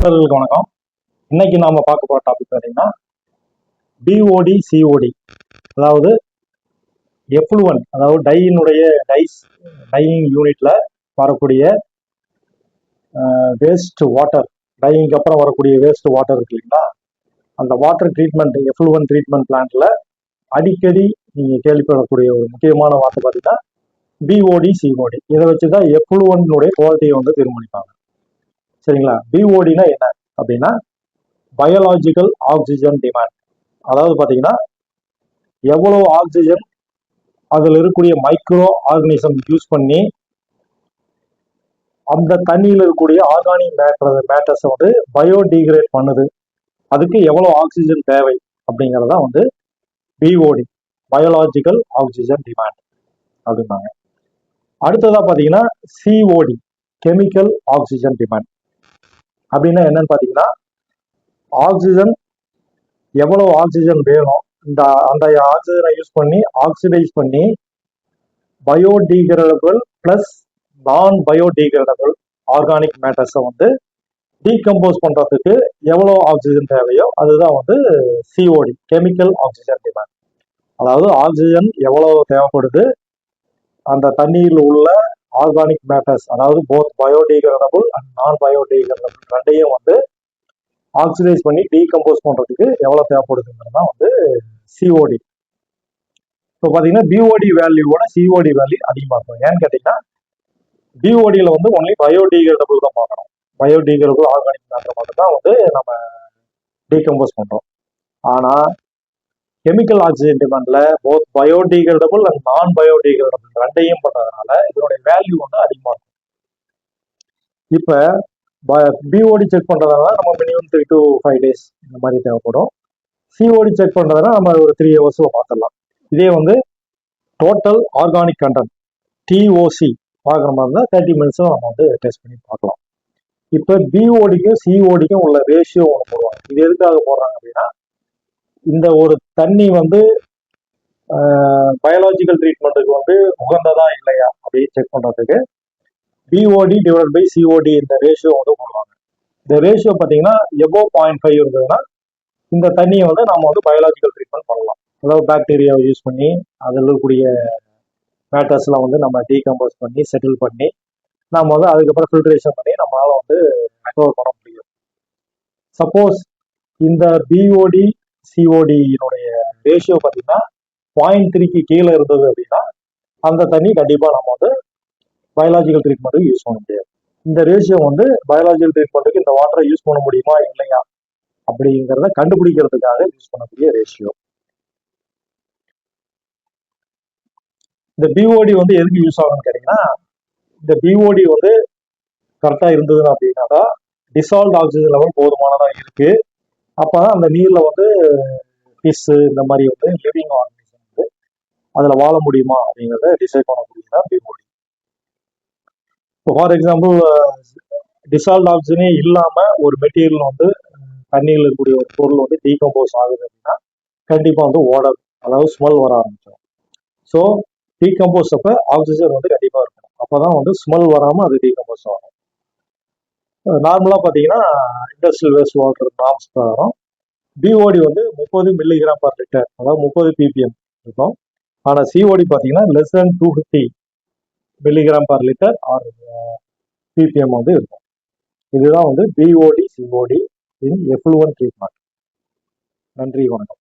நண்பர்களுக்கு வணக்கம். இன்னைக்கு நாம பார்க்க போற டாபிக் பார்த்தீங்கன்னா பிஓடி சிஓடி, அதாவது எஃப்ளூவன்ட், அதாவது டையிங் யூனிட்ல வரக்கூடிய வேஸ்ட் வாட்டர், டையிங்க்கு அப்புறம் வரக்கூடிய வேஸ்ட் வாட்டர் இருக்கு இல்லைங்களா, அந்த வாட்டர் ட்ரீட்மெண்ட், எஃப்ளூவன்ட் ட்ரீட்மெண்ட் பிளான்ட்ல அடிக்கடி நீங்க கேள்விப்படக்கூடிய ஒரு முக்கியமான வார்த்தை பார்த்தீங்கன்னா பிஓடி சிஓடி. இதை வச்சுதான் எஃப்ளூவன்ட்னுடைய குவாலிட்டியை வந்து தீர்மானிப்பாங்க. சரிங்களா? பிஓடினா என்ன அப்படின்னா பயாலாஜிக்கல் ஆக்சிஜன் டிமாண்ட். அதாவது பார்த்தீங்கன்னா எவ்வளவு ஆக்சிஜன் அதில் இருக்கக்கூடிய மைக்ரோ ஆர்கனிசம் யூஸ் பண்ணி அந்த தண்ணியில் இருக்கக்கூடிய ஆர்கானிக் மேட்டர்ஸை வந்து பயோடிகிரேட் பண்ணுது, அதுக்கு எவ்வளோ ஆக்சிஜன் தேவை அப்படிங்கிறதா வந்து பிஓடி, பயாலாஜிக்கல் ஆக்சிஜன் டிமாண்ட் அப்படிம்பாங்க. அடுத்ததாக பார்த்தீங்கன்னா சிஓடி, கெமிக்கல் ஆக்சிஜன் டிமாண்ட். அப்படின்னா என்னன்னு பார்த்தீங்கன்னா ஆக்சிஜன், எவ்வளவு ஆக்சிஜன் வேணும், அந்த ஆக்சிஜனை யூஸ் பண்ணி ஆக்சிடைஸ் பண்ணி biodegradable plus non biodegradable organic மேட்டர்ஸை வந்து டீகம்போஸ் பண்றதுக்கு எவ்வளோ ஆக்சிஜன் தேவையோ அதுதான் வந்து சிஓடி, கெமிக்கல் ஆக்சிஜன் டிமாண்ட். அதாவது ஆக்சிஜன் எவ்வளவு தேவைப்படுது, அந்த தண்ணீரில் உள்ள ஆர்கானிக் மேட்டர்ஸ், அதாவது both biodegradable and non biodegradable ரெண்டையும் வந்து ஆக்சிடைஸ் பண்ணி டீகம்போஸ் பண்றதுக்கு எவ்வளவு தேவைப்படுதுங்கிறது தான் வந்து சிஓடி. இப்போ பார்த்தீங்கன்னா பிஓடி வேல்யூவோட சிஓடி வேல்யூ அதிகமாக இருக்கும். ஏன்னு கேட்டீங்கன்னா பிஓடியில் வந்து ஒன்லி பயோடிகிரேடபிள் தான் பார்க்கணும், பயோடிகிரேடபிள் ஆர்கானிக் மேட்டர் மட்டும் தான் வந்து நம்ம டீகம்போஸ் பண்றோம். ஆனா கெமிக்கல் ஆக்சிஜன் டிமாண்ட்ல both biodegradable and non biodegradable ரெண்டையும் பண்றதுனால இதனுடைய வேல்யூ வந்து அதிகமாக இருக்கும். இப்போ பிஓடி செக் பண்றதுனால நம்ம மினிமம் 3 to 5 days இந்த மாதிரி தேவைப்படும். சிஓடி செக் பண்றதுனா நம்ம ஒரு 3 hours பார்த்துடலாம். இதே வந்து டோட்டல் ஆர்கானிக் கண்டென்ட் டிஓசி பார்க்குற மாதிரி இருந்தால் 30 minutes நம்ம வந்து டெஸ்ட் பண்ணி பார்க்கலாம். இப்போ பிஓடிக்கும் சிஓடிக்கும் உள்ள ரேஷியோ ஒன்று போடுவாங்க. இது எதுக்காக போடுறாங்க அப்படின்னா இந்த ஒரு தண்ணி வந்து பயாலஜிக்கல் ட்ரீட்மெண்ட்டுக்கு வந்து உகந்ததா இல்லையா அப்படின்னு செக் பண்றதுக்கு பிஓடி டிவைட் பை சிஓடி இந்த ரேஷியோ வந்து போடுவாங்க. இந்த ரேஷியோ பார்த்தீங்கன்னா எபோவ் 0.5 இருந்ததுன்னா இந்த தண்ணியை வந்து நம்ம வந்து பயாலஜிக்கல் ட்ரீட்மெண்ட் பண்ணலாம். அதாவது பாக்டீரியாவை யூஸ் பண்ணி அதில் இருக்கக்கூடிய மேட்டர்ஸ்லாம் வந்து நம்ம டீகம்போஸ் பண்ணி செட்டில் பண்ணி நம்ம வந்து அதுக்கப்புறம் ஃபில்ட்ரேஷன் பண்ணி நம்மளால வந்து ரெக்கவர் பண்ண முடியும். சப்போஸ் இந்த பிஓடி சிஓடியினுடைய ரேஷியோ பார்த்தீங்கன்னா 0.3க்கு கீழே இருந்தது அப்படின்னா அந்த தண்ணி கண்டிப்பாக நம்ம வந்து பயாலஜிக்கல் ட்ரீட்மெண்ட்டுக்கு யூஸ் பண்ண முடியாது. இந்த ரேஷியோ வந்து பயாலஜிக்கல் ட்ரீட்மெண்ட்டுக்கு இந்த வாட்டரை யூஸ் பண்ண முடியுமா இல்லையா அப்படிங்கிறத கண்டுபிடிக்கிறதுக்காக யூஸ் பண்ணக்கூடிய ரேஷியோ. இந்த பிஓடி வந்து எதுக்கு யூஸ் ஆகும்னு கேட்டீங்கன்னா இந்த பிஓடி வந்து கரெக்டா இருந்ததுன்னு அப்படின்னாக்கா டிசால்வ் ஆக்சிஜன் லெவல் போதுமானதா இருக்கு, அப்பதான் அந்த நீர்ல வந்து ஃபிஷ் இந்த மாதிரி வந்து லிவிங் ஆர்கனிசம் வந்து அதுல வாழ முடியுமா அப்படிங்கிறத டிசைட் பண்ணக்கூடியதான் பிஓடி. இப்போ ஃபார் எக்ஸாம்பிள் டிசால்வ் ஆக்சிஜனே இல்லாம ஒரு மெட்டீரியல் வந்து தண்ணியில் இருக்கக்கூடிய ஒரு பொருள் வந்து டீகம்போஸ் ஆகுது அப்படின்னா கண்டிப்பா வந்து ஓடர், அதாவது ஸ்மெல் வர ஆரம்பிச்சிடும். ஸோ டீகம்போஸ் அப்ப ஆக்சிஜன் வந்து கண்டிப்பா இருக்கும், அப்பதான் வந்து ஸ்மெல் வராம அது டீகம்போஸ் ஆகும். நார்மலா பாத்தீங்கன்னா இண்டஸ்ட்ரியல் வேஸ்ட் வாட்டர் நார்ம்ஸ் பிரகாரம் பிஓடி வந்து 30 மில்லிகிராம் பர் லிட்டர், அதாவது 30 ppm இருக்கும். ஆனா சிஓடி பாத்தீங்கன்னா less than 250 milligram per litre or ppm வந்து இருக்கும். இதுதான் வந்து BOD COD in effluent treatment. நன்றி, வணக்கம்.